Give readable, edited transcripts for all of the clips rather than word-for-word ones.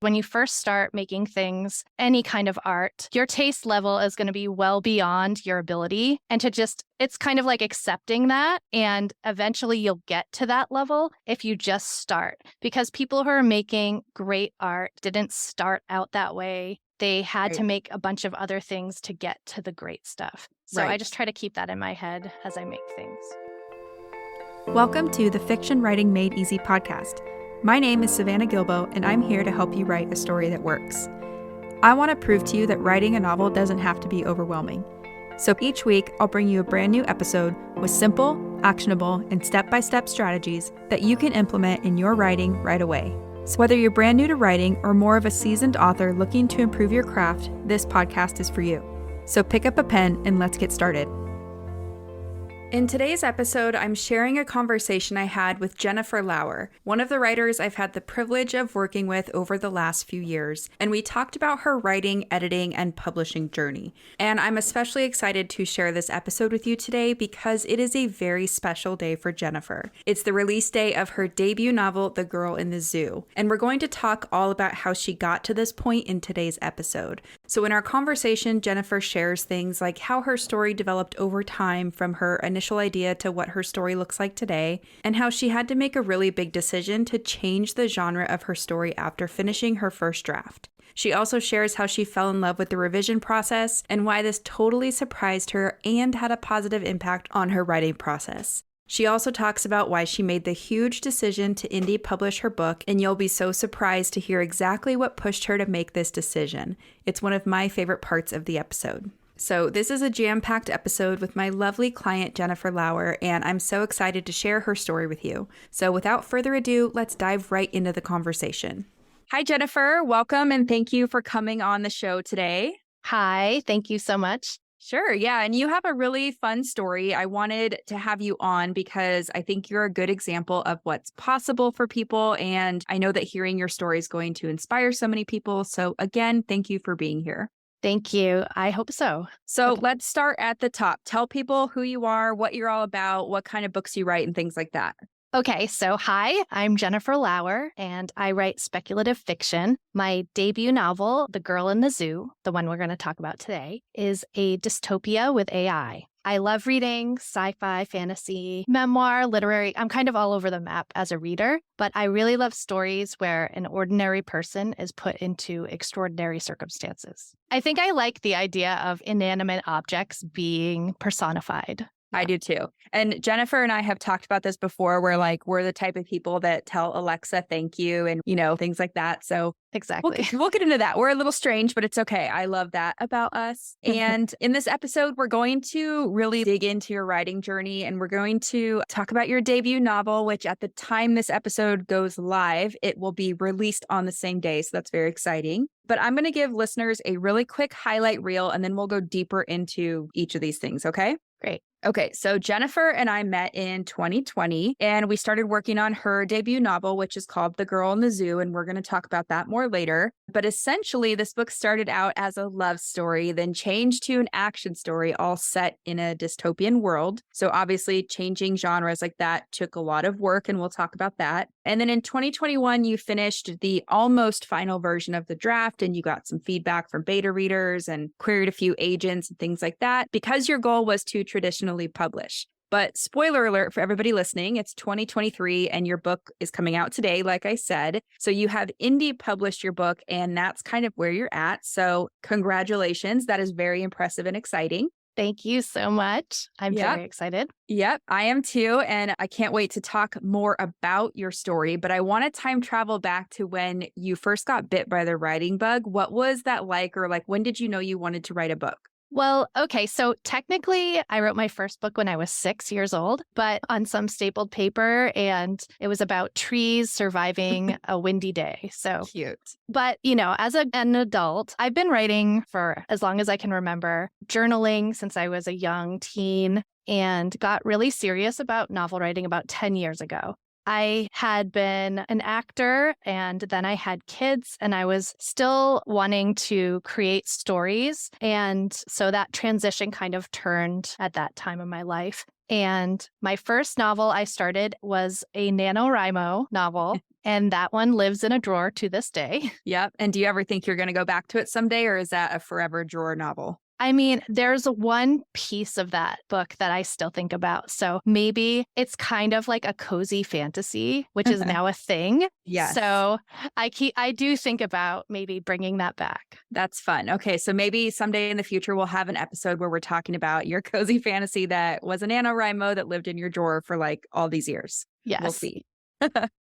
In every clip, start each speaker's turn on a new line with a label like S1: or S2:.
S1: When you first start making things, any kind of art, your taste level is going to be well beyond your ability. And it's kind of like accepting that. And eventually you'll get to that level if you just start. Because people who are making great art didn't start out that way. They had to make a bunch of other things to get to the great stuff. So I just try to keep that in my head as I make things.
S2: Welcome to the Fiction Writing Made Easy podcast. My name is Savannah Gilbo, and I'm here to help you write a story that works. I want to prove to you that writing a novel doesn't have to be overwhelming. So each week, I'll bring you a brand new episode with simple, actionable, and step-by-step strategies that you can implement in your writing right away. So whether you're brand new to writing or more of a seasoned author looking to improve your craft, this podcast is for you. So pick up a pen and let's get started. In today's episode, I'm sharing a conversation I had with Jennifer Lauer, one of the writers I've had the privilege of working with over the last few years, and we talked about her writing, editing, and publishing journey. And I'm especially excited to share this episode with you today because it is a very special day for Jennifer. It's the release day of her debut novel, The Girl in the Zoo, and we're going to talk all about how she got to this point in today's episode. So in our conversation, Jennifer shares things like how her story developed over time from her initial idea to what her story looks like today, and how she had to make a really big decision to change the genre of her story after finishing her first draft. She also shares how she fell in love with the revision process and why this totally surprised her and had a positive impact on her writing process. She also talks about why she made the huge decision to indie publish her book, and you'll be so surprised to hear exactly what pushed her to make this decision. It's one of my favorite parts of the episode. So this is a jam-packed episode with my lovely client, Jennifer Lauer, and I'm so excited to share her story with you. So without further ado, let's dive right into the conversation. Hi, Jennifer. Welcome, and thank you for coming on the show today.
S1: Hi, thank you so much.
S2: Sure. Yeah. And you have a really fun story. I wanted to have you on because I think you're a good example of what's possible for people. And I know that hearing your story is going to inspire so many people. So again, thank you for being here.
S1: Thank you. I hope so.
S2: So let's start at the top. Tell people who you are, what you're all about, what kind of books you write, and things like that.
S1: Okay, so hi, I'm Jennifer Lauer, and I write speculative fiction. My debut novel, The Girl in the Zoo, the one we're going to talk about today, is a dystopia with AI. I love reading sci-fi, fantasy, memoir, literary. I'm kind of all over the map as a reader, but I really love stories where an ordinary person is put into extraordinary circumstances. I think I like the idea of inanimate objects being personified.
S2: I do too. And Jennifer and I have talked about this before where we're the type of people that tell Alexa thank you and, things like that. So
S1: exactly.
S2: We'll get into that. We're a little strange, but it's okay. I love that about us. And in this episode, we're going to really dig into your writing journey, and we're going to talk about your debut novel, which at the time this episode goes live, it will be released on the same day. So that's very exciting. But I'm going to give listeners a really quick highlight reel, and then we'll go deeper into each of these things. Okay?
S1: Great.
S2: Okay, so Jennifer and I met in 2020, and we started working on her debut novel, which is called The Girl in the Zoo, and we're going to talk about that more later. But essentially, this book started out as a love story, then changed to an action story, all set in a dystopian world. So obviously, changing genres like that took a lot of work, and we'll talk about that. And then in 2021, you finished the almost final version of the draft, and you got some feedback from beta readers and queried a few agents and things like that, because your goal was to traditionally publish. But spoiler alert for everybody listening, it's 2023 and your book is coming out today, like I said. So you have indie published your book, and that's kind of where you're at. So congratulations. That is very impressive and exciting.
S1: Thank you so much. I'm very excited.
S2: Yep, I am too. And I can't wait to talk more about your story. But I want to time travel back to when you first got bit by the writing bug. What was that like? Or when did you know you wanted to write a book?
S1: Well, okay, so technically I wrote my first book when I was 6 years old, but on some stapled paper, and it was about trees surviving a windy day. So
S2: cute.
S1: But, as an adult, I've been writing for as long as I can remember, journaling since I was a young teen, and got really serious about novel writing about 10 years ago. I had been an actor, and then I had kids, and I was still wanting to create stories. And so that transition kind of turned at that time of my life. And my first novel I started was a NaNoWriMo novel. And that one lives in a drawer to this day.
S2: Yep. And do you ever think you're going to go back to it someday, or is that a forever drawer novel?
S1: I mean, there's one piece of that book that I still think about. So maybe it's kind of like a cozy fantasy, which is now a thing.
S2: Yes.
S1: So I do think about maybe bringing that back.
S2: That's fun. Okay. So maybe someday in the future, we'll have an episode where we're talking about your cozy fantasy that was an NaNoWriMo that lived in your drawer for like all these years.
S1: Yes.
S2: We'll see.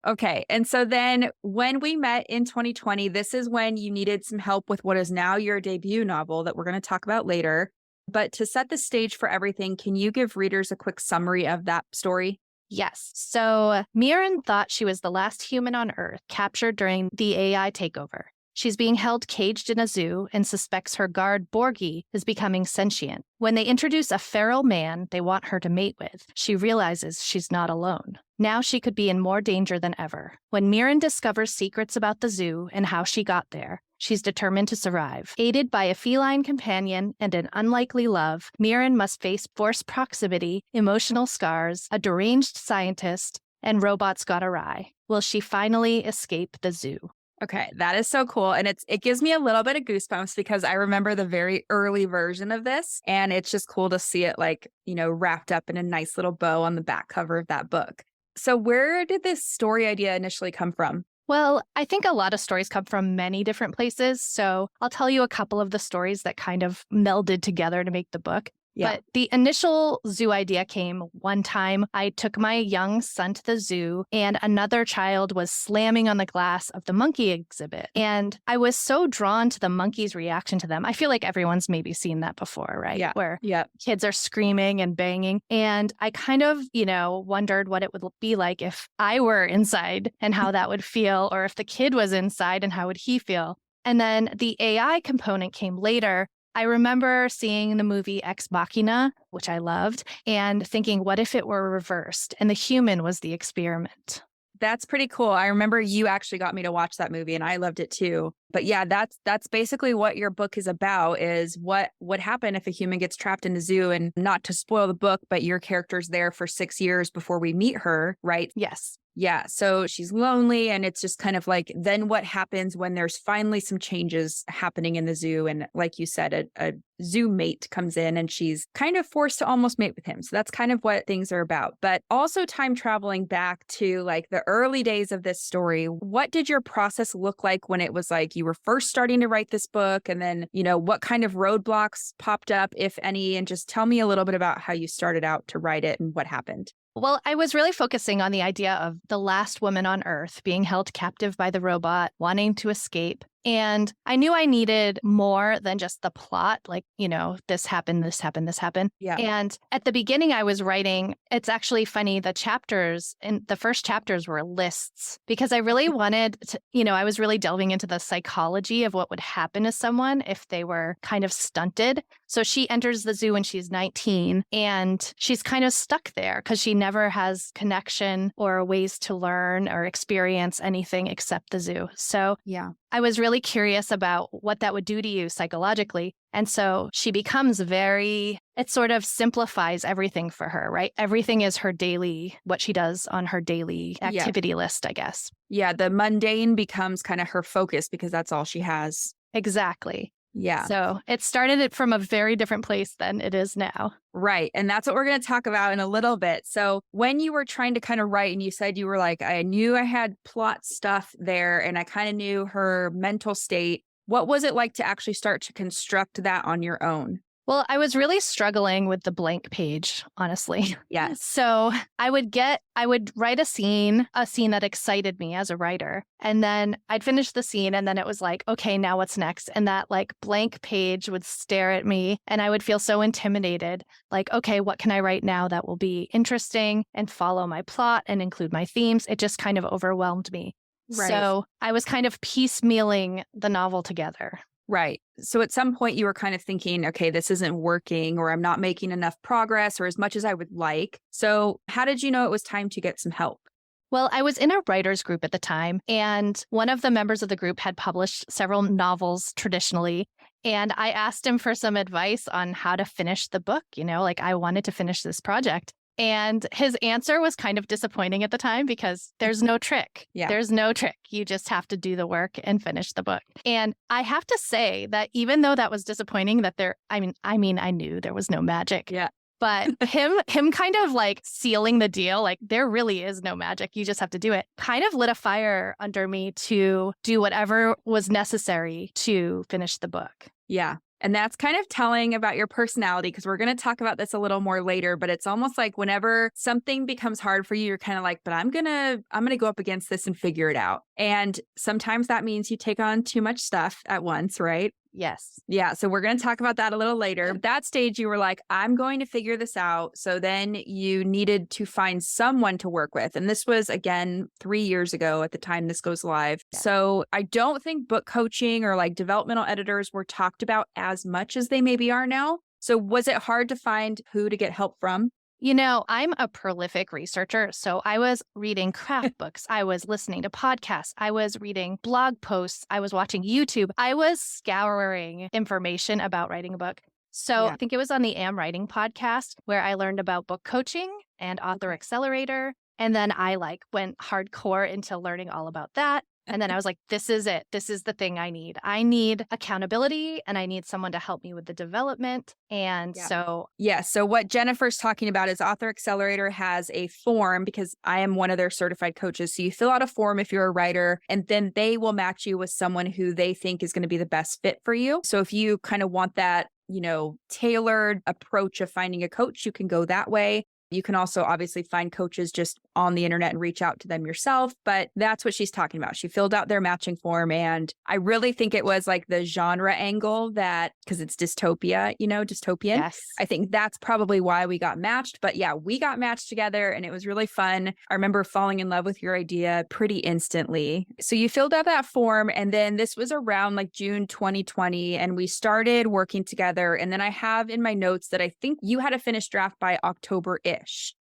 S2: Okay. And so then when we met in 2020, this is when you needed some help with what is now your debut novel that we're going to talk about later. But to set the stage for everything, can you give readers a quick summary of that story?
S1: Yes. So Mirren thought she was the last human on Earth captured during the AI takeover. She's being held caged in a zoo and suspects her guard, Borgie, is becoming sentient. When they introduce a feral man they want her to mate with, she realizes she's not alone. Now she could be in more danger than ever. When Mirren discovers secrets about the zoo and how she got there, she's determined to survive. Aided by a feline companion and an unlikely love, Mirren must face forced proximity, emotional scars, a deranged scientist, and robots gone awry. Will she finally escape the zoo?
S2: Okay, that is so cool. And it gives me a little bit of goosebumps because I remember the very early version of this. And it's just cool to see it like, wrapped up in a nice little bow on the back cover of that book. So where did this story idea initially come from?
S1: Well, I think a lot of stories come from many different places. So I'll tell you a couple of the stories that kind of melded together to make the book.
S2: Yeah.
S1: But the initial zoo idea came one time. I took my young son to the zoo and another child was slamming on the glass of the monkey exhibit. And I was so drawn to the monkey's reaction to them. I feel like everyone's maybe seen that before, right?
S2: Yeah.
S1: Where
S2: yeah.
S1: kids are screaming and banging. And I kind of, wondered what it would be like if I were inside and how that would feel, or if the kid was inside and how would he feel. And then the AI component came later. I remember seeing the movie Ex Machina, which I loved, and thinking, what if it were reversed and the human was the experiment?
S2: That's pretty cool. I remember you actually got me to watch that movie and I loved it too. But yeah, that's basically what your book is about, is what would happen if a human gets trapped in a zoo. And not to spoil the book, but your character's there for 6 years before we meet her, right?
S1: Yes.
S2: Yeah. So she's lonely, and it's just kind of like, then what happens when there's finally some changes happening in the zoo? And like you said, a zoo mate comes in and she's kind of forced to almost mate with him. So that's kind of what things are about. But also time traveling back to like the early days of this story. What did your process look like when it was like you were first starting to write this book? And then, what kind of roadblocks popped up, if any? And just tell me a little bit about how you started out to write it and what happened.
S1: Well, I was really focusing on the idea of the last woman on Earth being held captive by the robot, wanting to escape. And I knew I needed more than just the plot, like, this happened, this happened, this happened.
S2: Yeah.
S1: And at the beginning I was writing, it's actually funny, the chapters, and the first chapters were lists, because I really wanted to, I was really delving into the psychology of what would happen to someone if they were kind of stunted. So she enters the zoo when she's 19 and she's kind of stuck there because she never has connection or ways to learn or experience anything except the zoo. So
S2: yeah.
S1: I was really curious about what that would do to you psychologically. And so she becomes it sort of simplifies everything for her, right? Everything is what she does on her daily activity list, I guess.
S2: Yeah, the mundane becomes kind of her focus because that's all she has.
S1: Exactly.
S2: Yeah.
S1: So it started from a very different place than it is now.
S2: Right. And that's what we're going to talk about in a little bit. So when you were trying to kind of write and you said you were like, I knew I had plot stuff there and I kind of knew her mental state, what was it like to actually start to construct that on your own?
S1: Well, I was really struggling with the blank page, honestly.
S2: Yes.
S1: So I would write a scene that excited me as a writer. And then I'd finish the scene and then it was like, okay, now what's next? And that like blank page would stare at me and I would feel so intimidated. Like, okay, what can I write now that will be interesting and follow my plot and include my themes? It just kind of overwhelmed me.
S2: Right.
S1: So I was kind of piecemealing the novel together.
S2: Right. So at some point you were kind of thinking, okay, this isn't working, or I'm not making enough progress or as much as I would like. So how did you know it was time to get some help?
S1: Well, I was in a writer's group at the time, and one of the members of the group had published several novels traditionally. And I asked him for some advice on how to finish the book. Like I wanted to finish this project. And his answer was kind of disappointing at the time because there's no trick.
S2: Yeah.
S1: There's no trick. You just have to do the work and finish the book. And I have to say that even though that was disappointing that I knew there was no magic.
S2: Yeah.
S1: But him kind of like sealing the deal, like there really is no magic. You just have to do it. Kind of lit a fire under me to do whatever was necessary to finish the book.
S2: Yeah. And that's kind of telling about your personality because we're going to talk about this a little more later, but it's almost like whenever something becomes hard for you, you're kind of like, but I'm going to go up against this and figure it out. And sometimes that means you take on too much stuff at once, right?
S1: Yes.
S2: Yeah. So we're going to talk about that a little later. At that stage, you were like, I'm going to figure this out. So then you needed to find someone to work with. And this was, again, 3 years ago at the time this goes live.
S1: Yeah.
S2: So I don't think book coaching or like developmental editors were talked about as much as they maybe are now. So was it hard to find who to get help from?
S1: You know, I'm a prolific researcher, so I was reading craft books. I was listening to podcasts. I was reading blog posts. I was watching YouTube. I was scouring information about writing a book. So
S2: Yeah.
S1: I think it was on the Am Writing podcast where I learned about book coaching and Author Accelerator. And then I went hardcore into learning all about that. And then I was like, this is it. This is the thing I need. I need accountability and I need someone to help me with the development. And so
S2: what Jennifer's talking about is Author Accelerator has a form because I am one of their certified coaches. So you fill out a form if you're a writer, and then they will match you with someone who they think is going to be the best fit for you. So if you kind of want that, tailored approach of finding a coach, you can go that way. You can also obviously find coaches just on the internet and reach out to them yourself. But that's what she's talking about. She filled out their matching form. And I really think it was like the genre angle because it's dystopia, dystopian.
S1: yes.
S2: I think that's probably why we got matched. But yeah, we got matched together and it was really fun. I remember falling in love with your idea pretty instantly. So you filled out that form. And then this was around like June 2020. And we started working together. And then I have in my notes that I think you had a finished draft by October-ish.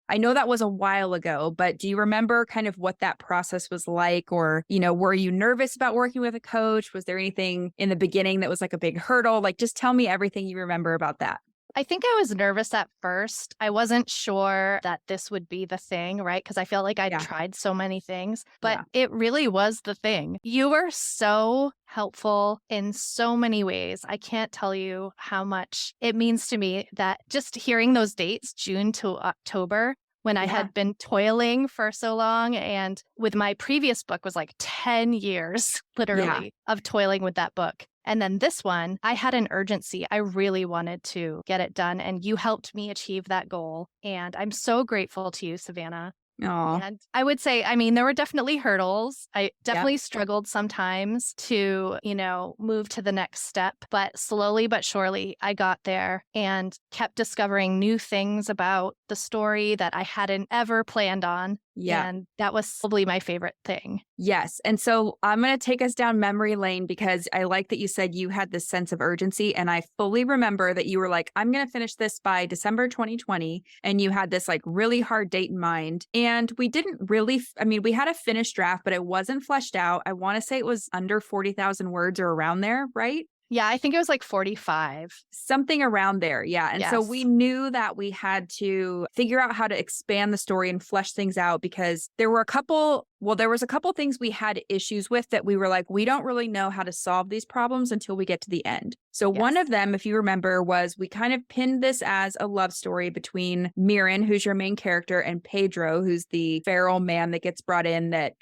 S2: I know that was a while ago, but do you remember kind of what that process was like? Or, were you nervous about working with a coach? Was there anything in the beginning that was like a big hurdle? Like, just tell me everything you remember about that.
S1: I think I was nervous at first. I wasn't sure that this would be the thing, right? Because I feel like I'd tried so many things, but it really was the thing. You were so helpful in so many ways. I can't tell you how much it means to me that just hearing those dates, June to October, when I had been toiling for so long. And with my previous book was like 10 years, literally, of toiling with that book. And then this one, I had an urgency. I really wanted to get it done. And you helped me achieve that goal. And I'm so grateful to you, Savannah.
S2: Aww.
S1: And I would say, there were definitely hurdles. I definitely struggled sometimes to, move to the next step. But slowly but surely, I got there and kept discovering new things about the story that I hadn't ever planned on.
S2: Yeah.
S1: And that was probably my favorite thing.
S2: Yes. And so I'm going to take us down memory lane because I like that you said you had this sense of urgency. And I fully remember that you were like, I'm going to finish this by December 2020. And you had this like really hard date in mind. And we didn't really, we had a finished draft, but it wasn't fleshed out. I want to say it was under 40,000 words or around there, right?
S1: Yeah, I think it was like 45.
S2: Something around there. Yeah. And so we knew that we had to figure out how to expand the story and flesh things out because there was a couple things we had issues with that we were like, we don't really know how to solve these problems until we get to the end. So one of them, if you remember, was we kind of pinned this as a love story between Mirren, who's your main character, and Pedro, who's the feral man that gets brought in that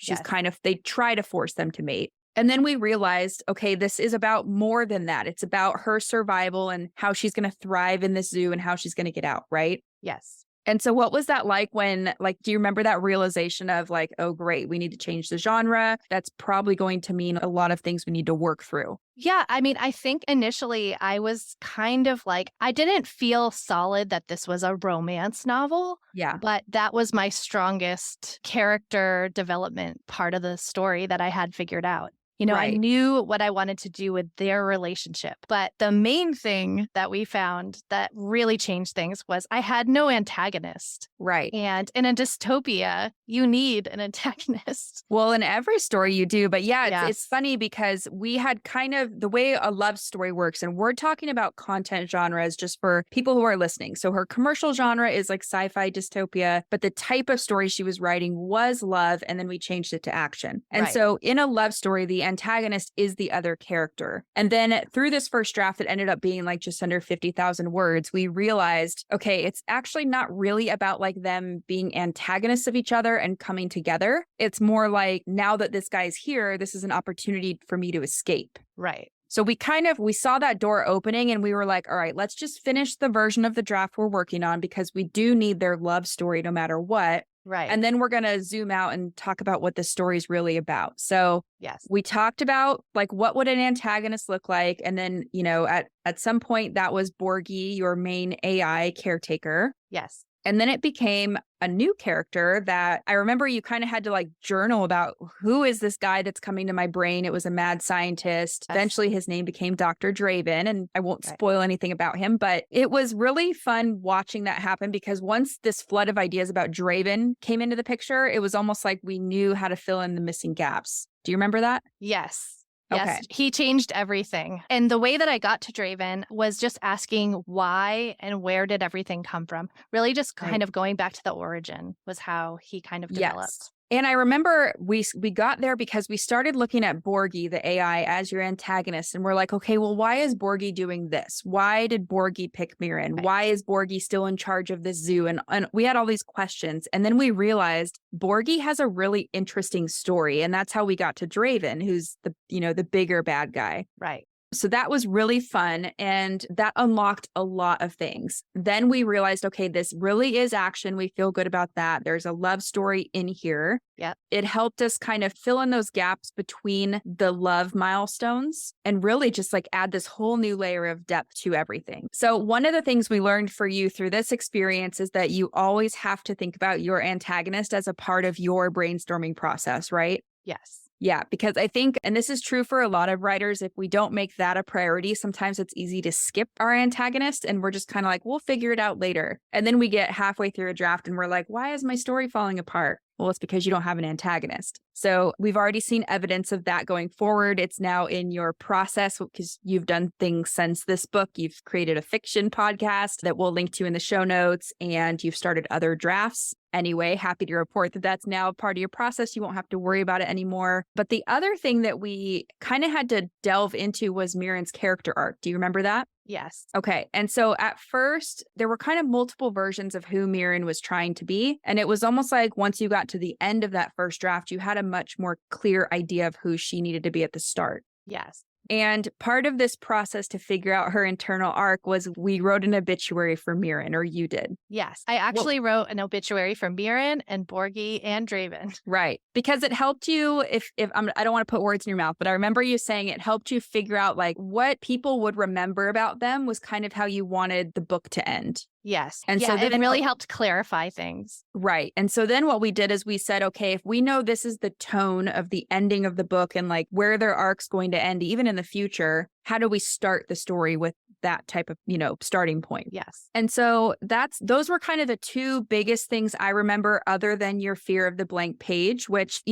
S2: they try to force them to mate. And then we realized, okay, this is about more than that. It's about her survival and how she's going to thrive in this zoo and how she's going to get out, right?
S1: Yes.
S2: And so what was that like when, do you remember that realization of like, oh, great, we need to change the genre? That's probably going to mean a lot of things we need to work through.
S1: Yeah. I think initially I was kind of like, I didn't feel solid that this was a romance novel.
S2: Yeah.
S1: But that was my strongest character development part of the story that I had figured out. I knew what I wanted to do with their relationship. But the main thing that we found that really changed things was I had no antagonist.
S2: Right.
S1: And in a dystopia, you need an antagonist.
S2: Well, in every story you do. But yeah,
S1: Yes.
S2: it's funny because we had kind of the way a love story works. And we're talking about content genres just for people who are listening. So her commercial genre is like sci-fi dystopia, but the type of story she was writing was love. And then we changed it to action. And
S1: Right.
S2: so in a love story, the antagonist is the other character. And then through this first draft that ended up being like just under 50,000 words, we realized, okay, it's actually not really about like them being antagonists of each other and coming together. It's more like, now that this guy's here, this is an opportunity for me to escape.
S1: Right.
S2: So we saw that door opening and we were like, all right, let's just finish the version of the draft we're working on because we do need their love story no matter what.
S1: Right.
S2: And then we're going to zoom out and talk about what the story is really about. So
S1: yes,
S2: we talked about like, what would an antagonist look like? And then, at some point that was Borgie, your main AI caretaker.
S1: yes.
S2: And then it became a new character that I remember you kind of had to like journal about, who is this guy that's coming to my brain? It was a mad scientist.
S1: Yes.
S2: Eventually his name became Dr. Draven, and I won't spoil anything about him, but it was really fun watching that happen because once this flood of ideas about Draven came into the picture, it was almost like we knew how to fill in the missing gaps. Do you remember that?
S1: Yes.
S2: Okay.
S1: Yes, he changed everything. And the way that I got to Draven was just asking why and where did everything come from. Really just kind of going back to the origin was how he kind of developed.
S2: Yes. And I remember we got there because we started looking at Borgie, the AI, as your antagonist. And we're like, okay, well, why is Borgie doing this? Why did Borgie pick Mirren?
S1: Right.
S2: Why is Borgie still in charge of this zoo? And we had all these questions. And then we realized Borgie has a really interesting story. And that's how we got to Draven, who's the bigger bad guy.
S1: Right.
S2: So that was really fun, and that unlocked a lot of things. Then we realized, okay, this really is action. We feel good about that. There's a love story in here.
S1: Yeah.
S2: It helped us kind of fill in those gaps between the love milestones and really just like add this whole new layer of depth to everything. So one of the things we learned for you through this experience is that you always have to think about your antagonist as a part of your brainstorming process, right?
S1: Yes.
S2: Yeah, because I think, and this is true for a lot of writers, if we don't make that a priority, sometimes it's easy to skip our antagonist and we're just kind of like, we'll figure it out later. And then we get halfway through a draft and we're like, why is my story falling apart? Well, it's because you don't have an antagonist. So we've already seen evidence of that going forward. It's now in your process because you've done things since this book. You've created a fiction podcast that we'll link to in the show notes, and you've started other drafts. Anyway, happy to report that that's now part of your process. You won't have to worry about it anymore. But the other thing that we kind of had to delve into was Mirren's character arc. Do you remember that?
S1: Yes.
S2: Okay. And so at first, there were kind of multiple versions of who Mirren was trying to be. And it was almost like once you got to the end of that first draft, you had a much more clear idea of who she needed to be at the start.
S1: Yes.
S2: And part of this process to figure out her internal arc was we wrote an obituary for Mirren, or you did.
S1: Yes. I actually wrote an obituary for Mirren and Borgie and Draven.
S2: Right. Because it helped you, if I don't want to put words in your mouth, but I remember you saying it helped you figure out like what people would remember about them was kind of how you wanted the book to end.
S1: Yes.
S2: And
S1: so it really helped clarify things.
S2: Right. And so then what we did is we said, okay, if we know this is the tone of the ending of the book and like where their arc's going to end, even in the future, how do we start the story with that type of, starting point?
S1: Yes.
S2: And so those were kind of the two biggest things I remember, other than your fear of the blank page, which,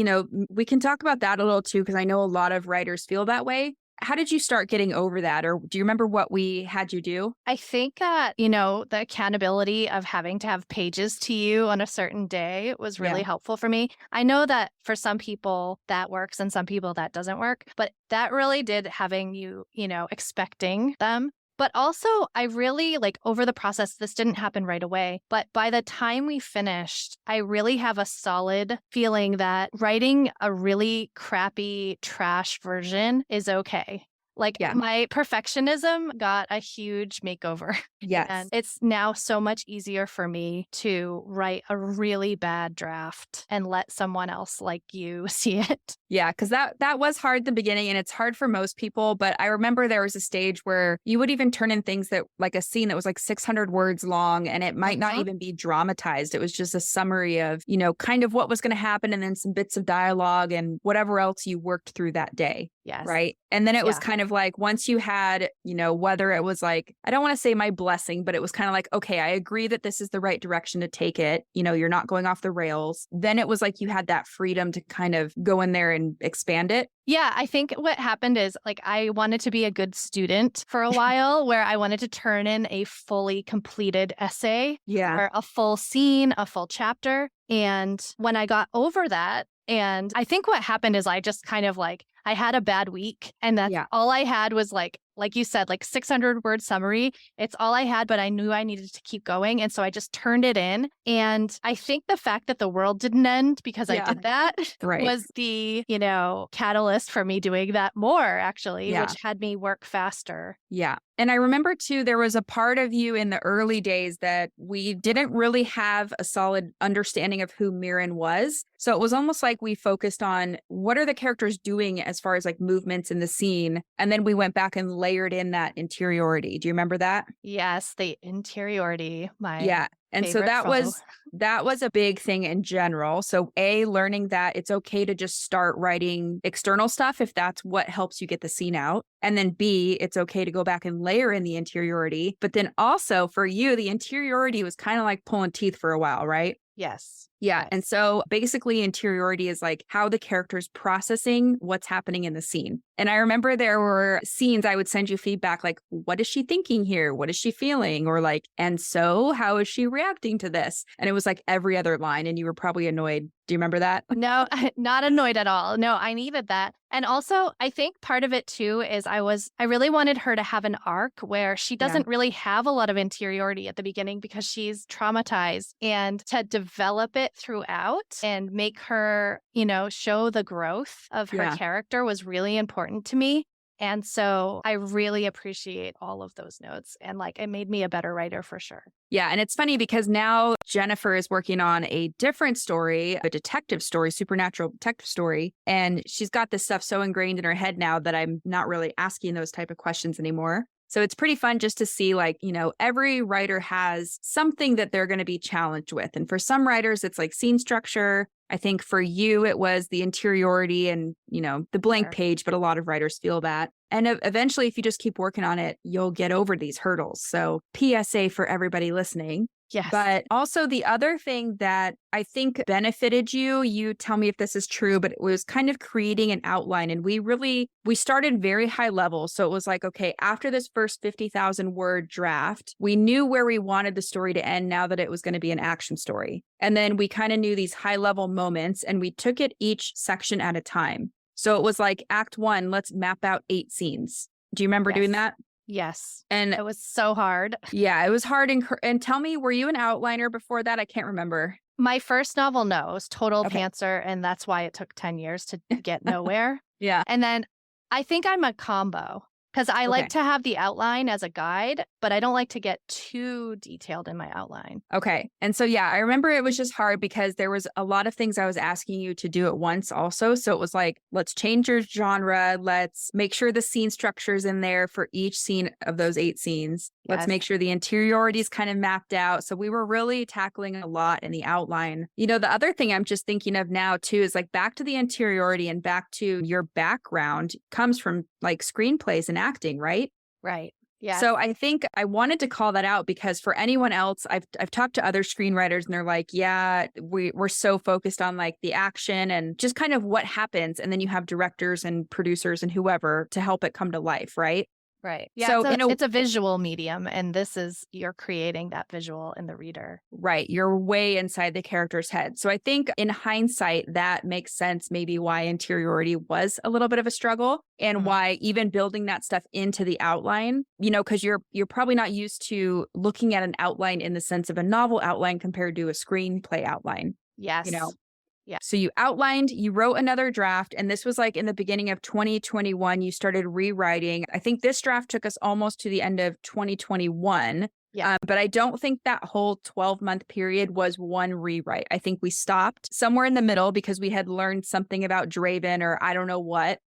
S2: we can talk about that a little too, because I know a lot of writers feel that way. How did you start getting over that? Or do you remember what we had you do?
S1: I think that, the accountability of having to have pages to you on a certain day was really helpful for me. I know that for some people that works and some people that doesn't work, but that really did having you, expecting them. But also, I really over the process, this didn't happen right away. But by the time we finished, I really have a solid feeling that writing a really crappy trash version is okay. My perfectionism got a huge makeover.
S2: Yes.
S1: And it's now so much easier for me to write a really bad draft and let someone else like you see it.
S2: Yeah, because that was hard at the beginning, and it's hard for most people. But I remember there was a stage where you would even turn in things that like a scene that was like 600 words long, and it might not even be dramatized. It was just a summary of, kind of what was going to happen, and then some bits of dialogue and whatever else you worked through that day.
S1: Yes.
S2: Right. And then it was
S1: Yeah.
S2: kind of like, once you had, whether it was like, I don't want to say my blessing, but it was kind of like, okay, I agree that this is the right direction to take it. You're not going off the rails. Then it was like you had that freedom to kind of go in there and expand it.
S1: Yeah, I think what happened is like I wanted to be a good student for a while where I wanted to turn in a fully completed essay
S2: Yeah.
S1: or a full scene, a full chapter. And when I got over that, and I think what happened is I just kind of like, I had a bad week and that's
S2: Yeah.
S1: all I had was like you said, like 600-word summary. It's all I had, but I knew I needed to keep going. And so I just turned it in. And I think the fact that the world didn't end because I did that
S2: Right.
S1: was the, catalyst for me doing that more, actually,
S2: Yeah.
S1: which had me work faster.
S2: Yeah. And I remember too, there was a part of you in the early days that we didn't really have a solid understanding of who Mirren was. So it was almost like we focused on what are the characters doing as far as like movements in the scene. And then we went back and layered in that interiority. Do you remember that?
S1: Yes, the interiority, my
S2: Yeah. And so
S1: favorite foe.
S2: that was a big thing in general. So learning that it's okay to just start writing external stuff if that's what helps you get the scene out. And then B, it's okay to go back and layer in the interiority. But then also for you, the interiority was kind of like pulling teeth for a while, right?
S1: Yes.
S2: Yeah.
S1: Yes.
S2: And so basically interiority is like how the character's processing what's happening in the scene. And I remember there were scenes I would send you feedback like, what is she thinking here? What is she feeling? Or like, and so how is she reacting to this? And it was like every other line. And you were probably annoyed. Do you remember that?
S1: No, not annoyed at all. No, I needed that. And also, I think part of it too is I really wanted her to have an arc where she doesn't really have a lot of interiority at the beginning because she's traumatized, and to develop it throughout and make her, show the growth of her character was really important to me. And so I really appreciate all of those notes. And like, it made me a better writer for sure.
S2: Yeah. And it's funny because now Jennifer is working on a different story, a detective story, supernatural detective story. And she's got this stuff so ingrained in her head now that I'm not really asking those type of questions anymore. So it's pretty fun just to see like, every writer has something that they're going to be challenged with. And for some writers, it's like scene structure. I think for you, it was the interiority and, the blank page, but a lot of writers feel that. And eventually, if you just keep working on it, you'll get over these hurdles. So PSA for everybody listening.
S1: Yes.
S2: But also the other thing that I think benefited you tell me if this is true, but it was kind of creating an outline. And we started very high level. So it was like, okay, after this first 50,000 word draft, we knew where we wanted the story to end now that it was going to be an action story. And then we kind of knew these high level moments and we took it each section at a time. So it was like Act 1, let's map out 8 scenes. Do you remember doing that?
S1: Yes.
S2: And
S1: it was so hard.
S2: Yeah, it was hard. And tell me, were you an outliner before that? I can't remember.
S1: My first novel, no, it was total pantser. And that's why it took 10 years to get nowhere.
S2: Yeah.
S1: And then I think I'm a combo because I like to have the outline as a guide, but I don't like to get too detailed in my outline.
S2: Okay. And so, yeah, I remember it was just hard because there was a lot of things I was asking you to do at once also. So it was like, let's change your genre. Let's make sure the scene structure is in there for each scene of those 8 scenes. Let's make sure the interiority is kind of mapped out. So we were really tackling a lot in the outline. The other thing I'm just thinking of now too is like back to the interiority and back to your background comes from like screenplays and acting, right?
S1: Right. Yeah.
S2: So I think I wanted to call that out because for anyone else, I've talked to other screenwriters and they're like, yeah, we're so focused on like the action and just kind of what happens. And then you have directors and producers and whoever to help it come to life, right?
S1: Right. Yeah.
S2: So,
S1: it's a visual medium, and you're creating that visual in the reader.
S2: Right. You're way inside the character's head. So I think in hindsight, that makes sense maybe why interiority was a little bit of a struggle and why even building that stuff into the outline, because you're probably not used to looking at an outline in the sense of a novel outline compared to a screenplay outline.
S1: Yes.
S2: Yeah. So you wrote another draft, and this was like in the beginning of 2021, you started rewriting. I think this draft took us almost to the end of 2021.
S1: Yeah.
S2: But I don't think that whole 12-month period was one rewrite. I think we stopped somewhere in the middle because we had learned something about Draven or I don't know what.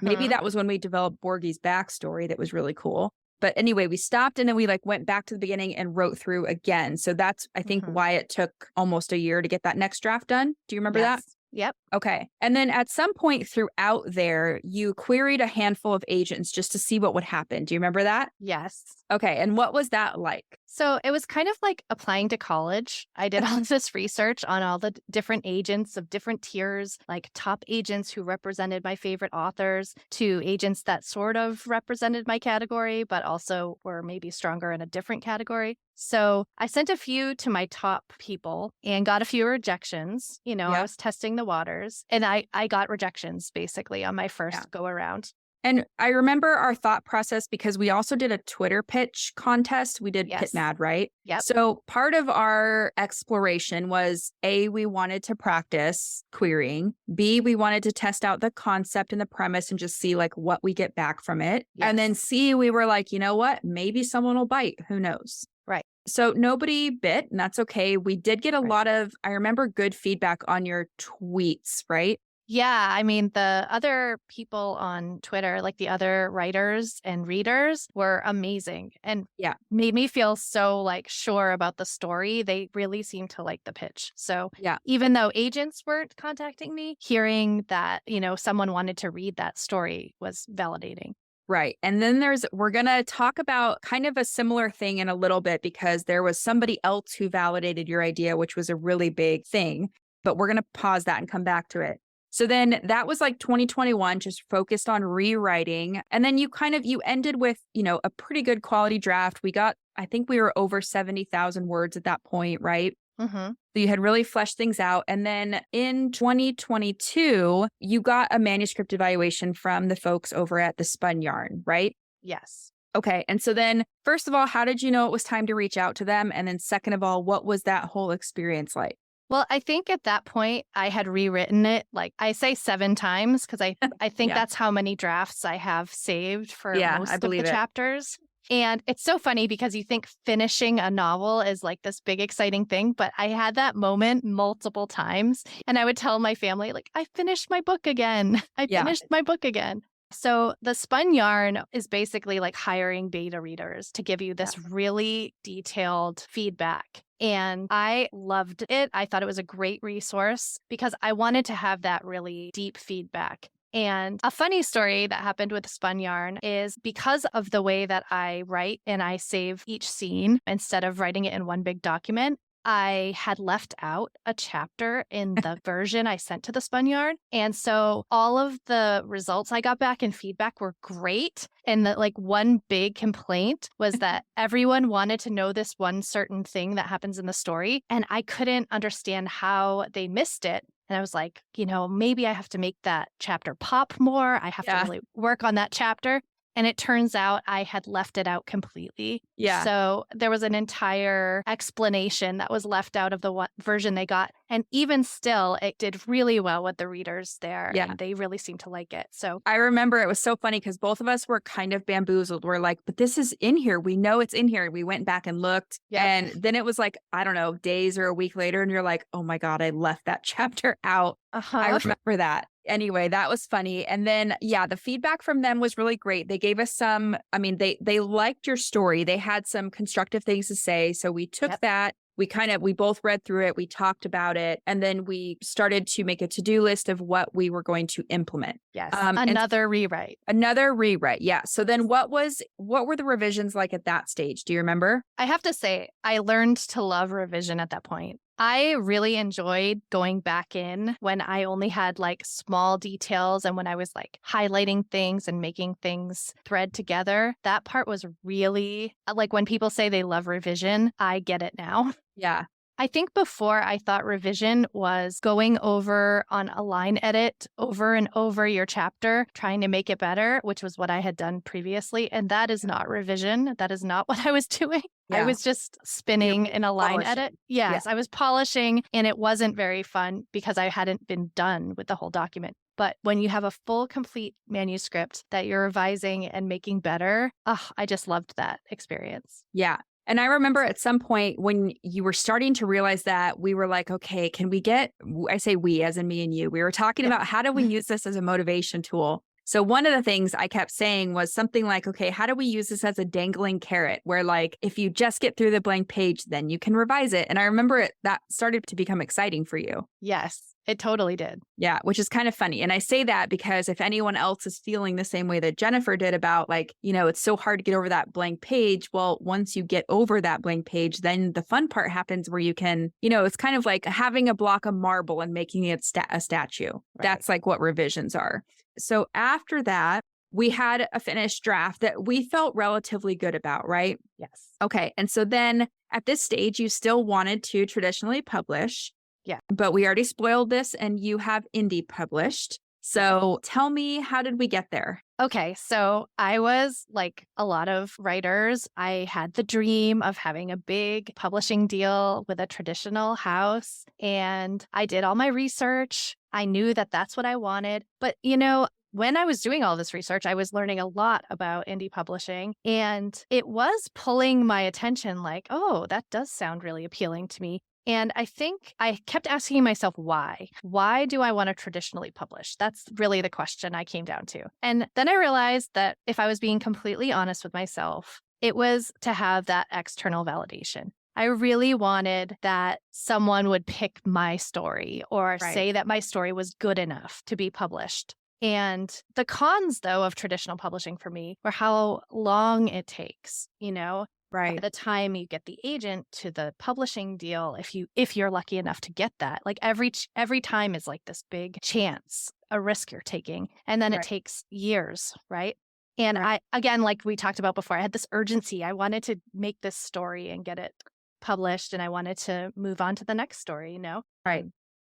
S2: Maybe that was when we developed Borgie's backstory that was really cool. But anyway, we stopped and then we like went back to the beginning and wrote through again. So that's, I think, why it took almost a year to get that next draft done. Do you remember that?
S1: Yep.
S2: Okay. And then at some point throughout there, you queried a handful of agents just to see what would happen. Do you remember that?
S1: Yes.
S2: Okay. And what was that like?
S1: So it was kind of like applying to college. I did all this research on all the different agents of different tiers, like top agents who represented my favorite authors to agents that sort of represented my category, but also were maybe stronger in a different category. So I sent a few to my top people and got a few rejections. I
S2: Yeah.
S1: was testing the waters and I got rejections basically on my
S2: Yeah.
S1: first go around.
S2: And I remember our thought process because we also did a Twitter pitch contest. We did Pit
S1: Yes.
S2: Mad, right?
S1: Yep.
S2: So part of our exploration was A, we wanted to practice querying. B, we wanted to test out the concept and the premise and just see like what we get back from it.
S1: Yes.
S2: And then C, we were like, you know what? Maybe someone will bite. Who knows?
S1: Right.
S2: So nobody bit, and that's okay. We did get a
S1: Right.
S2: lot of, I remember, good feedback on your tweets, right?
S1: Yeah, I mean, the other people on Twitter, like the other writers and readers, were amazing and
S2: Yeah.
S1: made me feel so like sure about the story. They really seemed to like the pitch. So
S2: Yeah.
S1: even though agents weren't contacting me, hearing that, someone wanted to read that story was validating.
S2: Right. And then we're going to talk about kind of a similar thing in a little bit because there was somebody else who validated your idea, which was a really big thing. But we're going to pause that and come back to it. So then that was like 2021, just focused on rewriting. And then you ended with, a pretty good quality draft. I think we were over 70,000 words at that point, right?
S1: Mm-hmm.
S2: So you had really fleshed things out. And then in 2022, you got a manuscript evaluation from the folks over at the Spun Yarn, right?
S1: Yes.
S2: Okay. And so then, first of all, how did you know it was time to reach out to them? And then second of all, what was that whole experience like?
S1: Well, I think at that point I had rewritten it, like I say 7 times because I think
S2: Yeah.
S1: that's how many drafts I have saved for
S2: Yeah,
S1: most
S2: I
S1: of the
S2: believe it.
S1: chapters. And it's so funny because you think finishing a novel is like this big exciting thing, but I had that moment multiple times and I would tell my family like, I finished my book again. I
S2: Yeah.
S1: finished my book again. So the Spun Yarn is basically like hiring beta readers to give you this really detailed feedback. And I loved it. I thought it was a great resource because I wanted to have that really deep feedback. And a funny story that happened with Spun Yarn is because of the way that I write and I save each scene instead of writing it in one big document, I had left out a chapter in the version I sent to the Spun Yarn. And so all of the results I got back and feedback were great. And that like one big complaint was that everyone wanted to know this one certain thing that happens in the story. And I couldn't understand how they missed it. And I was like, maybe I have to make that chapter pop more. I have to really work on that chapter. And it turns out I had left it out completely.
S2: Yeah.
S1: So there was an entire explanation that was left out of the version they got. And even still, it did really well with the readers there.
S2: Yeah.
S1: And they really seemed to like it. So
S2: I remember it was so funny because both of us were kind of bamboozled. We're like, but this is in here. We know it's in here. We went back and looked.
S1: Yep.
S2: And then it was like, I don't know, days or a week later. And you're like, oh my God, I left that chapter out. I remember that. Anyway, that was funny. And then, the feedback from them was really great. They gave us they liked your story. They had some constructive things to say. So we took that. We both read through it. We talked about it. And then we started to make a to-do list of what we were going to implement.
S1: Yes. Another rewrite.
S2: Another rewrite. Yeah. So then what were the revisions like at that stage? Do you remember?
S1: I have to say, I learned to love revision at that point. I really enjoyed going back in when I only had like small details and when I was like highlighting things and making things thread together. That part was really like when people say they love revision, I get it now.
S2: Yeah.
S1: I think before I thought revision was going over on a line edit over and over your chapter, trying to make it better, which was what I had done previously. And that is not revision. That is not what I was doing. I was just spinning in a line edit. Yes, I was polishing and it wasn't very fun because I hadn't been done with the whole document. But when you have a full, complete manuscript that you're revising and making better, I just loved that experience.
S2: Yeah. And I remember at some point when you were starting to realize that, we were like, okay, can we I say we as in me and you, we were talking about how do we use this as a motivation tool? So one of the things I kept saying was something like, okay, how do we use this as a dangling carrot where like, if you just get through the blank page, then you can revise it. And I remember that started to become exciting for you.
S1: Yes, it totally did.
S2: Yeah, which is kind of funny. And I say that because if anyone else is feeling the same way that Jennifer did about like, it's so hard to get over that blank page. Well, once you get over that blank page, then the fun part happens where you can, it's kind of like having a block of marble and making it a statue. Right. That's like what revisions are. So after that, we had a finished draft that we felt relatively good about, right?
S1: Yes.
S2: Okay. And so then at this stage, you still wanted to traditionally publish.
S1: Yeah.
S2: But we already spoiled this and you have indie published. So tell me, how did we get there?
S1: Okay, so I was like a lot of writers. I had the dream of having a big publishing deal with a traditional house, and I did all my research. I knew that that's what I wanted. But, when I was doing all this research, I was learning a lot about indie publishing, and it was pulling my attention like, oh, that does sound really appealing to me. And I think I kept asking myself, why? Why do I want to traditionally publish? That's really the question I came down to. And then I realized that if I was being completely honest with myself, it was to have that external validation. I really wanted that someone would pick my story or say that my story was good enough to be published. And the cons, though, of traditional publishing for me were how long it takes, By the time you get the agent to the publishing deal, if you're lucky enough to get that, like every time is like this big chance, a risk you're taking. And then it takes years, right? And I, again, like we talked about before, I had this urgency. I wanted to make this story and get it published, and I wanted to move on to the next story,
S2: Right.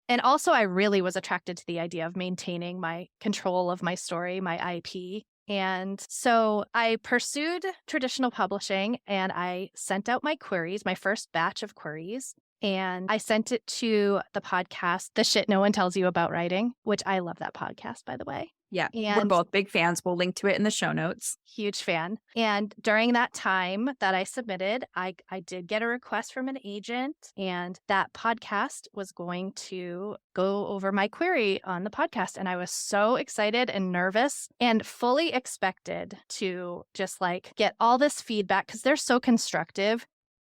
S1: And also I really was attracted to the idea of maintaining my control of my story, my IP. And so I pursued traditional publishing and I sent out my queries, my first batch of queries, and I sent it to the podcast, The Shit No One Tells You About Writing, which I love that podcast, by the way.
S2: Yeah,
S1: and
S2: we're both big fans. We'll link to it in the show notes.
S1: Huge fan. And during that time that I submitted, I did get a request from an agent, and that podcast was going to go over my query on the podcast. And I was so excited and nervous and fully expected to just like get all this feedback because they're so constructive.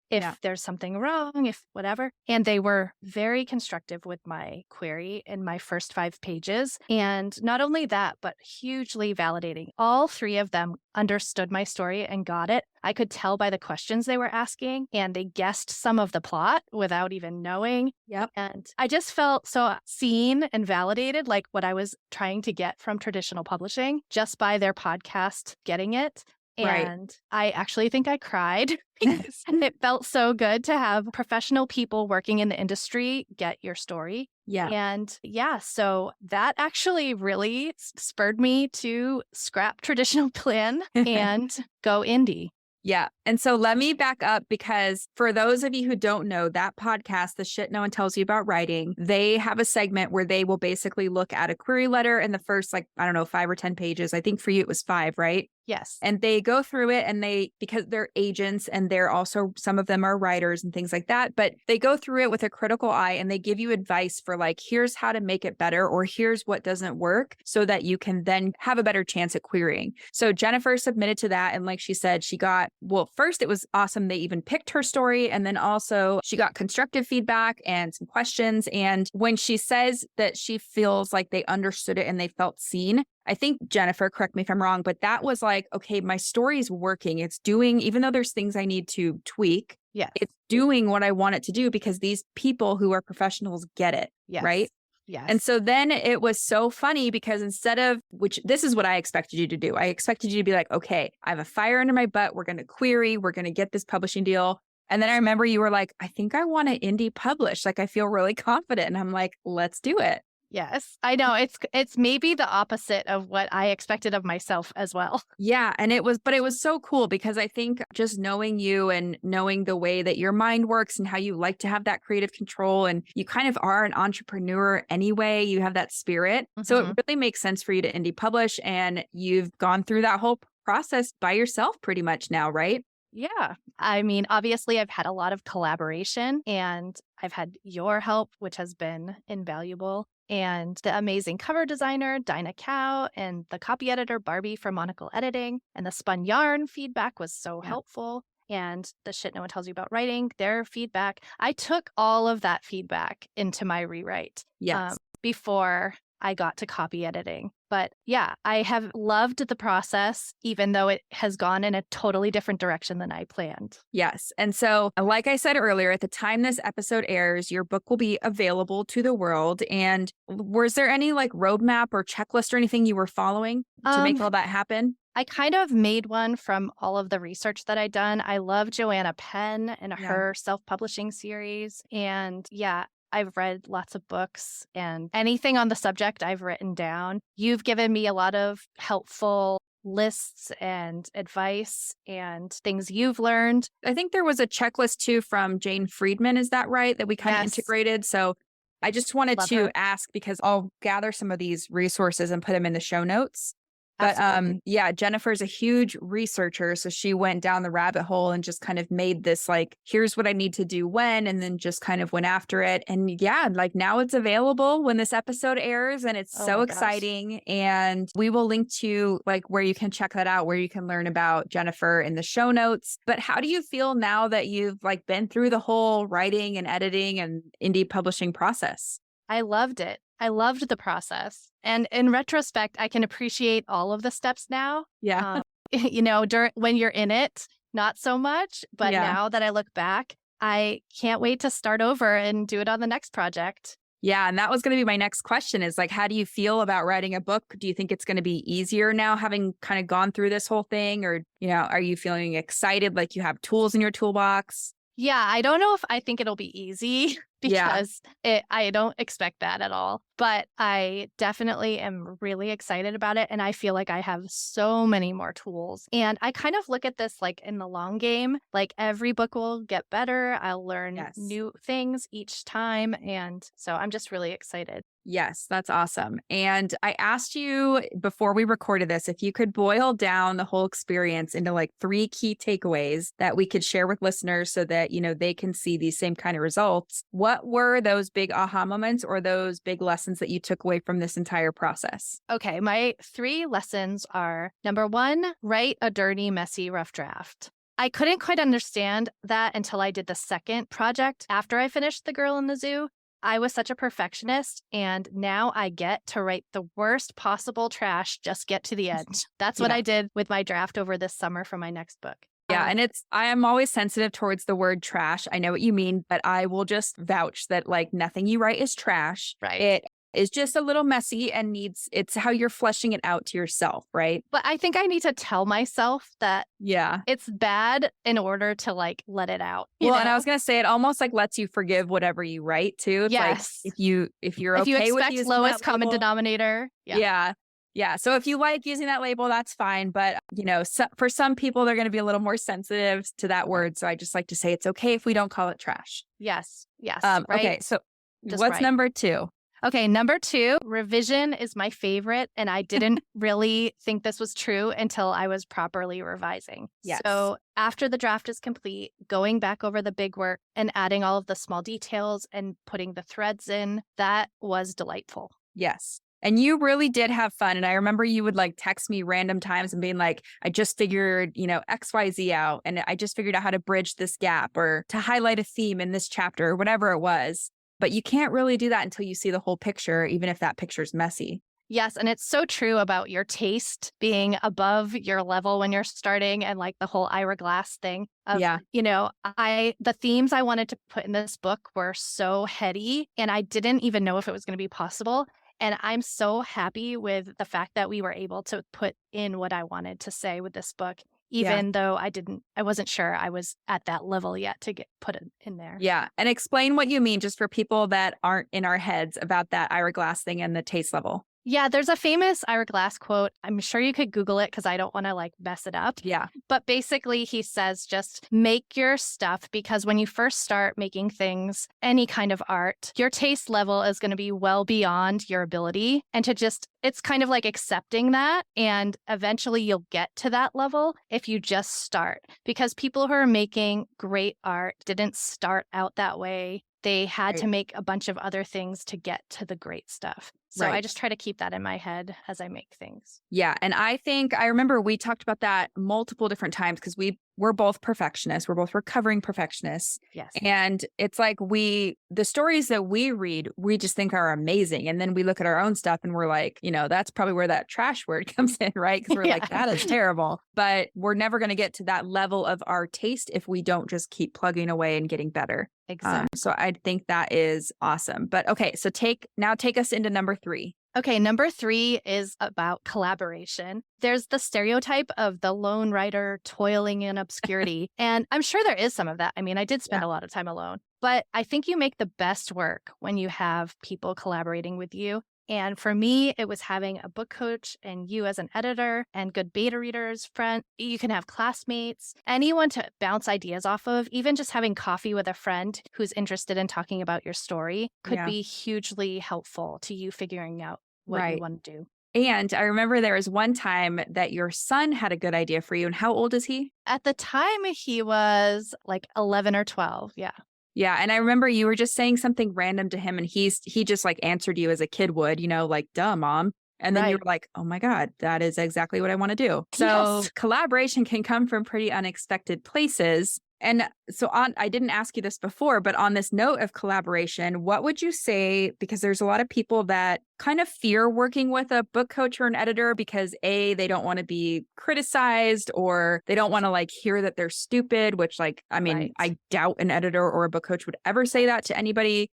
S1: If there's something wrong, if whatever. And they were very constructive with my query in my first 5 pages. And not only that, but hugely validating. All 3 of them understood my story and got it. I could tell by the questions they were asking, and they guessed some of the plot without even knowing.
S2: Yep.
S1: And I just felt so seen and validated, like what I was trying to get from traditional publishing, just by their podcast getting it. And I actually think I cried because it felt so good to have professional people working in the industry get your story.
S2: Yeah.
S1: And so that actually really spurred me to scrap traditional plan and go indie.
S2: Yeah. And so let me back up, because for those of you who don't know, that podcast, The Shit No One Tells You About Writing, they have a segment where they will basically look at a query letter in the first, 5 or 10 pages. I think for you it was 5, right?
S1: Yes.
S2: And they go through it, and because they're agents and they're also, some of them are writers and things like that, but they go through it with a critical eye and they give you advice for here's how to make it better, or here's what doesn't work, so that you can then have a better chance at querying. So Jennifer submitted to that. And like she said, she got, first it was awesome. They even picked her story. And then also she got constructive feedback and some questions. And when she says that she feels like they understood it and they felt seen, I think, Jennifer, correct me if I'm wrong, but that was like, okay, my story is working. It's doing, even though there's things I need to tweak, it's doing what I want it to do because these people who are professionals get it, right?
S1: Yes.
S2: And so then it was so funny because instead of, which this is what I expected you to do. I expected you to be like, okay, I have a fire under my butt. We're going to query. We're going to get this publishing deal. And then I remember you were like, I think I want to indie publish. Like, I feel really confident. And I'm like, let's do it.
S1: Yes, I know. It's maybe the opposite of what I expected of myself as well.
S2: Yeah. And it was so cool because I think just knowing you and knowing the way that your mind works and how you like to have that creative control, and you kind of are an entrepreneur anyway, you have that spirit. Mm-hmm. So it really makes sense for you to indie publish, and you've gone through that whole process by yourself pretty much now, right?
S1: Yeah. I mean, obviously, I've had a lot of collaboration and I've had your help, which has been invaluable. And the amazing cover designer, Dinah Cow, and the copy editor, Barbie from Monocle Editing, and the spun yarn feedback was so
S2: Yeah.
S1: helpful. And the shit no one tells you about writing, their feedback. I took all of that feedback into my rewrite
S2: Yes.
S1: before I got to copy editing. But yeah, I have loved the process, even though it has gone in a totally different direction than I planned.
S2: Yes. And so, like I said earlier, at the time this episode airs, your book will be available to the world. And was there any like roadmap or checklist or anything you were following to make all that happen?
S1: I kind of made one from all of the research that I'd done. I love Joanna Penn and
S2: Yeah.
S1: her self-publishing series. And yeah, I've read lots of books and anything on the subject I've written down. You've given me a lot of helpful lists and advice and things you've learned.
S2: I think there was a checklist too from Jane Friedman. Is that right? That we kind of
S1: Yes.
S2: integrated. So I just wanted
S1: Love
S2: to
S1: her.
S2: ask because I'll gather some of these resources and put them in the show notes. But
S1: Absolutely.
S2: yeah, Jennifer's a huge researcher. So she went down the rabbit hole and just kind of made this like, here's what I need to do when, and then just kind of went after it. And yeah, like now it's available when this episode airs and it's
S1: Oh
S2: so
S1: my gosh.
S2: exciting. And we will link to like where you can check that out, where you can learn about Jennifer in the show notes. But how do you feel now that you've like been through the whole writing and editing and indie publishing process?
S1: I loved it. I loved the process. And in retrospect, I can appreciate all of the steps now.
S2: Yeah.
S1: When you're in it, not so much. But
S2: Yeah.
S1: now that I look back, I can't wait to start over and do it on the next project.
S2: Yeah. And that was going to be my next question is like, how do you feel about writing a book? Do you think it's going to be easier now having kind of gone through this whole thing? Or, are you feeling excited like you have tools in your toolbox?
S1: Yeah, I don't know if I think it'll be easy
S2: Yeah.
S1: because I don't expect that at all. But I definitely am really excited about it. And I feel like I have so many more tools. And I kind of look at this like in the long game, like every book will get better. I'll learn
S2: Yes.
S1: new things each time. And so I'm just really excited.
S2: Yes, that's awesome. And I asked you before we recorded this if you could boil down the whole experience into like 3 key takeaways that we could share with listeners so that, they can see these same kind of results. What were those big aha moments or those big lessons that you took away from this entire process?
S1: Okay, my 3 lessons are number 1, write a dirty, messy, rough draft. I couldn't quite understand that until I did the second project after I finished The Girl in the Zoo. I was such a perfectionist, and now I get to write the worst possible trash, just get to the end. That's what
S2: Yeah.
S1: I did with my draft over this summer for my next book.
S2: Yeah. And I am always sensitive towards the word trash. I know what you mean, but I will just vouch that like nothing you write is trash.
S1: Right.
S2: It is just a little messy and it's how you're fleshing it out to yourself. Right.
S1: But I think I need to tell myself that
S2: Yeah.
S1: it's bad in order to like let it out.
S2: Well, and I was going to say, it almost like lets you forgive whatever you write too. It's
S1: Yes.
S2: like if you're
S1: if you
S2: okay with
S1: expect
S2: using
S1: lowest
S2: that
S1: common
S2: label,
S1: denominator.
S2: Yeah. Yeah. So if you like using that label, that's fine. But, for some people, they're going to be a little more sensitive to that word. So I just like to say it's okay if we don't call it trash.
S1: Yes.
S2: Okay.
S1: Right.
S2: So
S1: Just
S2: what's
S1: right.
S2: number 2?
S1: Okay, number 2, revision is my favorite, and I didn't really think this was true until I was properly revising.
S2: Yes.
S1: So after the draft is complete, going back over the big work and adding all of the small details and putting the threads in, that was delightful.
S2: Yes. And you really did have fun. And I remember you would like text me random times and being like, I just figured, XYZ out. And I just figured out how to bridge this gap or to highlight a theme in this chapter or whatever it was. But you can't really do that until you see the whole picture, even if that picture's messy.
S1: Yes, and it's so true about your taste being above your level when you're starting and like the whole Ira Glass thing.
S2: Yeah.
S1: The themes I wanted to put in this book were so heady and I didn't even know if it was going to be possible. And I'm so happy with the fact that we were able to put in what I wanted to say with this book, even though I wasn't sure I was at that level yet to get put it in there.
S2: Yeah. And explain what you mean just for people that aren't in our heads about that Ira Glass thing and the taste level.
S1: Yeah, there's a famous Ira Glass quote. I'm sure you could Google it because I don't want to like mess it up.
S2: Yeah.
S1: But basically, he says just make your stuff because when you first start making things, any kind of art, your taste level is going to be well beyond your ability. And to just, it's kind of like accepting that. And eventually you'll get to that level if you just start. Because people who are making great art didn't start out that way. They had
S2: Right.
S1: to make a bunch of other things to get to the great stuff. So I
S2: Right.
S1: just try to keep that in my head as I make things.
S2: Yeah. And I remember we talked about that multiple different times because we're both perfectionists. We're both recovering perfectionists.
S1: Yes.
S2: And it's like the stories that we read, we just think are amazing. And then we look at our own stuff and we're like, that's probably where that trash word comes in, right? Because we're like, that is terrible. But we're never going to get to that level of our taste if we don't just keep plugging away and getting better.
S1: Exactly.
S2: So I think that is awesome. But okay, so take us into number 3.
S1: Okay, number 3 is about collaboration. There's the stereotype of the lone writer toiling in obscurity. And I'm sure there is some of that. I mean, I did spend a lot of time alone, but I think you make the best work when you have people collaborating with you. And for me, it was having a book coach and you as an editor and good beta readers, friend. You can have classmates, anyone to bounce ideas off of. Even just having coffee with a friend who's interested in talking about your story could be hugely helpful to you figuring out what you want to do.
S2: And I remember there was one time that your son had a good idea for you. And how old is he?
S1: At the time, he was like 11 or 12. Yeah.
S2: Yeah. And I remember you were just saying something random to him and he just like answered you as a kid would, like, duh, mom. And then you were like, oh my God, that is exactly what I want to do. So collaboration can come from pretty unexpected places. And so I didn't ask you this before, but on this note of collaboration, what would you say? Because there's a lot of people that kind of fear working with a book coach or an editor because they don't want to be criticized or they don't want to like hear that they're stupid, which I doubt an editor or a book coach would ever say that to anybody,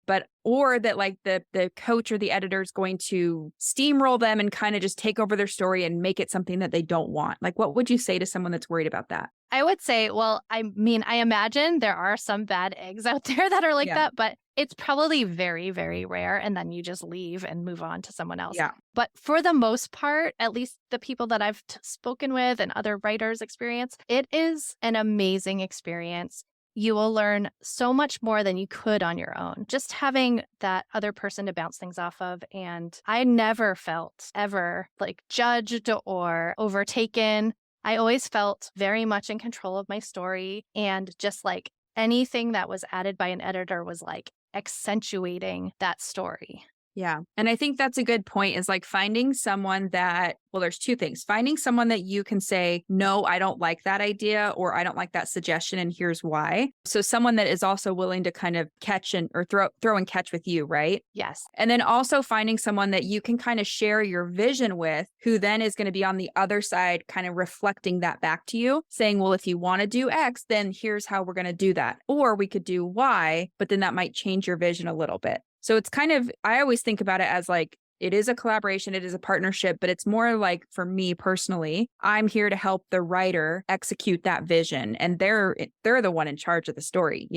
S2: or that like the coach or the editor is going to steamroll them and kind of just take over their story and make it something that they don't want. Like, what would you say to someone that's worried about that?
S1: I would say, well, I mean, I imagine there are some bad eggs out there that are like that, but it's probably very, very rare. And then you just leave and move on to someone else.
S2: Yeah.
S1: But for the most part, at least the people that I've spoken with and other writers' experience, it is an amazing experience. You will learn so much more than you could on your own. Just having that other person to bounce things off of. And I never felt ever like judged or overtaken. I always felt very much in control of my story. And just like anything that was added by an editor was like accentuating that story.
S2: Yeah. And I think that's a good point is like finding someone that, well, there's two things. Finding someone that you can say, no, I don't like that idea or I don't like that suggestion and here's why. So someone that is also willing to kind of catch or throw and catch with you, right?
S1: Yes.
S2: And then also finding someone that you can kind of share your vision with who then is going to be on the other side, kind of reflecting that back to you, saying, well, if you want to do X, then here's how we're going to do that. Or we could do Y, but then that might change your vision a little bit. So it's kind of, I always think about it as like, it is a collaboration, it is a partnership, but it's more like for me personally, I'm here to help the writer execute that vision. And they're the one in charge of the story,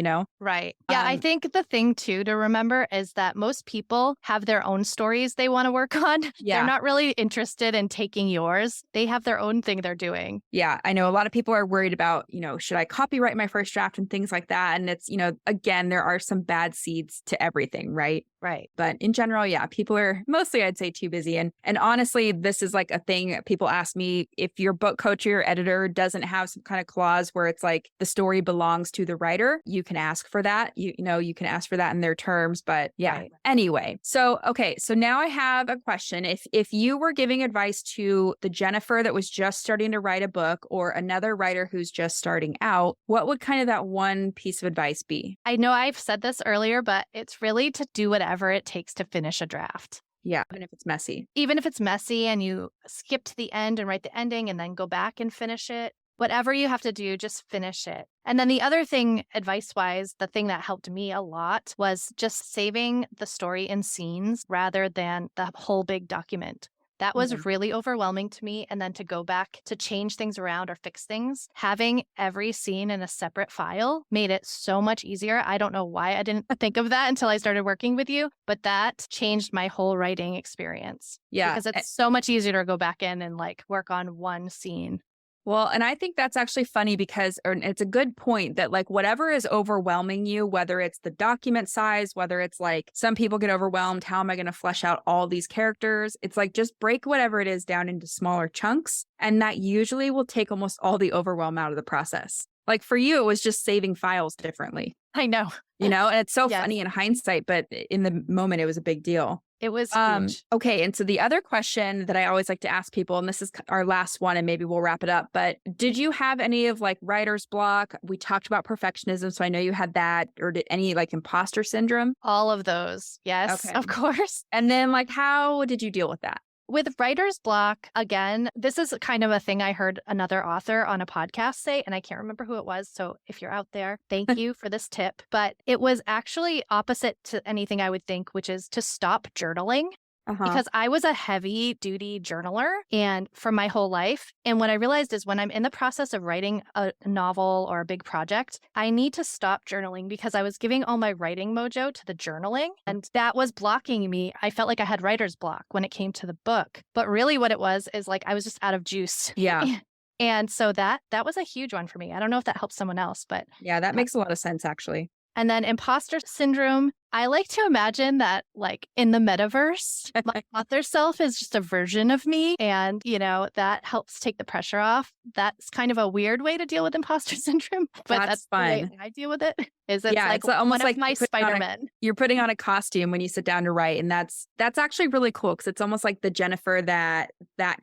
S1: Right. Yeah, I think the thing too to remember is that most people have their own stories they want to work on.
S2: Yeah.
S1: They're not really interested in taking yours. They have their own thing they're doing.
S2: Yeah. I know a lot of people are worried about, should I copyright my first draft and things like that? And it's, again, there are some bad seeds to everything, right?
S1: Right.
S2: But in general, yeah, people are mostly, I'd say, too busy. And honestly, this is like a thing people ask me if your book coach or your editor doesn't have some kind of clause where it's like the story belongs to the writer, you can ask for that. You can ask for that in their terms. But yeah, right. Anyway. So, okay. So now I have a question. If you were giving advice to the Jennifer that was just starting to write a book or another writer who's just starting out, what would kind of that one piece of advice be?
S1: I know I've said this earlier, but it's really to do whatever it takes to finish a draft.
S2: Yeah, even if it's messy.
S1: Even if it's messy and you skip to the end and write the ending and then go back and finish it, whatever you have to do, just finish it. And then the other thing, advice-wise, the thing that helped me a lot was just saving the story in scenes rather than the whole big document. That was really overwhelming to me. And then to go back to change things around or fix things, having every scene in a separate file made it so much easier. I don't know why I didn't think of that until I started working with you, but that changed my whole writing experience.
S2: Yeah.
S1: Because it's so much easier to go back in and like work on one scene.
S2: Well, and I think that's actually funny because it's a good point that like whatever is overwhelming you, whether it's the document size, whether it's like some people get overwhelmed, how am I going to flesh out all these characters? It's like just break whatever it is down into smaller chunks. And that usually will take almost all the overwhelm out of the process. Like for you, it was just saving files differently.
S1: I know.
S2: And it's so
S1: Yes.
S2: funny in hindsight, but in the moment, it was a big deal.
S1: It was huge.
S2: Okay. And so the other question that I always like to ask people, and this is our last one, and maybe we'll wrap it up, but did you have any of like writer's block? We talked about perfectionism. So I know you had that, or did any like imposter syndrome?
S1: All of those. Yes,
S2: Okay.
S1: of course.
S2: And then like, how did you deal with that?
S1: With writer's block, again, this is kind of a thing I heard another author on a podcast say, and I can't remember who it was. So if you're out there, thank you for this tip. But it was actually opposite to anything I would think, which is to stop journaling. Because I was a heavy duty journaler and for my whole life. And what I realized is when I'm in the process of writing a novel or a big project, I need to stop journaling because I was giving all my writing mojo to the journaling and that was blocking me. I felt like I had writer's block when it came to the book. But really what it was is like I was just out of juice.
S2: Yeah.
S1: And so that was a huge one for me. I don't know if that helps someone else, but
S2: Yeah, that makes a lot of sense, actually.
S1: And then imposter syndrome, I like to imagine that like in the metaverse, my author self is just a version of me. And, that helps take the pressure off. That's kind of a weird way to deal with imposter syndrome, but that's
S2: fun.
S1: the way I deal with it. Is it's like
S2: it's almost
S1: one
S2: like
S1: of my Spider-Man.
S2: You're putting on a costume when you sit down to write. And that's actually really cool because it's almost like the Jennifer that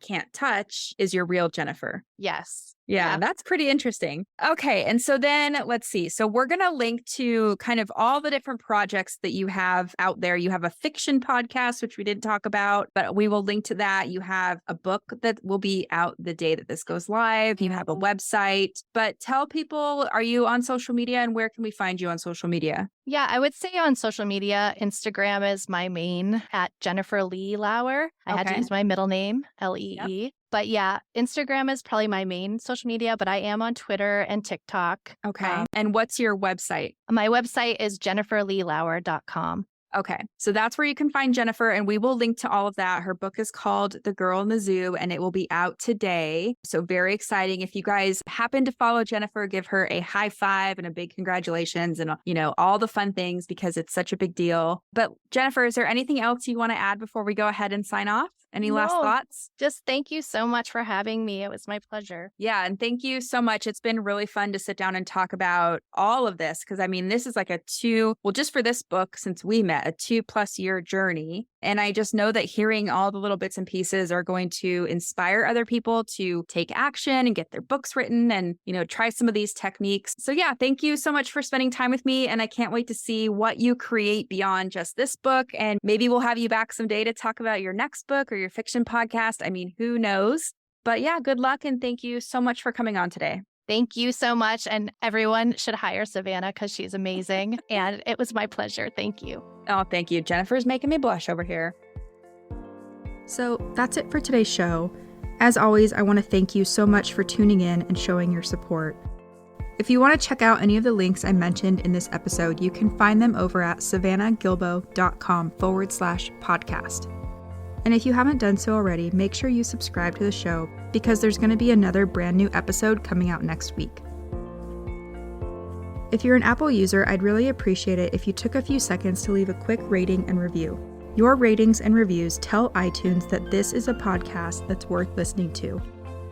S2: can't touch is your real Jennifer.
S1: Yes.
S2: Yeah, that's pretty interesting. Okay. And so then let's see. So we're going to link to kind of all the different projects that you have out there. You have a fiction podcast, which we didn't talk about, but we will link to that. You have a book that will be out the day that this goes live. You have a website, but tell people, are you on social media and where can we find you on social media?
S1: Yeah, I would say on social media, Instagram is my main at Jennifer Lee Lauer. I had to use my middle name, Lee. Yep. But yeah, Instagram is probably my main social media, but I am on Twitter and TikTok.
S2: Okay. And what's your website?
S1: My website is jenniferleelauer.com.
S2: Okay. So that's where you can find Jennifer, and we will link to all of that. Her book is called The Girl in the Zoo, and it will be out today. So very exciting. If you guys happen to follow Jennifer, give her a high five and a big congratulations and, all the fun things because it's such a big deal. But Jennifer, is there anything else you want to add before we go ahead and sign off? Any last thoughts?
S1: Just thank you so much for having me. It was my pleasure.
S2: Yeah. And thank you so much. It's been really fun to sit down and talk about all of this. Cause this is like just for this book, since we met, a 2+ year journey. And I just know that hearing all the little bits and pieces are going to inspire other people to take action and get their books written and, try some of these techniques. So yeah, thank you so much for spending time with me. And I can't wait to see what you create beyond just this book. And maybe we'll have you back someday to talk about your next book or your fiction podcast. Who knows? But yeah, good luck. And thank you so much for coming on today.
S1: Thank you so much. And everyone should hire Savannah because she's amazing. And it was my pleasure. Thank you.
S2: Oh, thank you. Jennifer's making me blush over here.
S3: So that's it for today's show. As always, I want to thank you so much for tuning in and showing your support. If you want to check out any of the links I mentioned in this episode, you can find them over at savannahgilbo.com/podcast. And if you haven't done so already, make sure you subscribe to the show because there's going to be another brand new episode coming out next week. If you're an Apple user, I'd really appreciate it if you took a few seconds to leave a quick rating and review. Your ratings and reviews tell iTunes that this is a podcast that's worth listening to.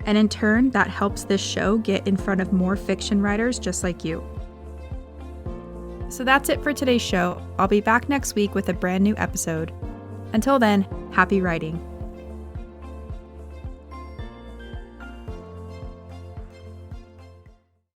S3: And in turn, that helps this show get in front of more fiction writers just like you. So that's it for today's show. I'll be back next week with a brand new episode. Until then, happy writing.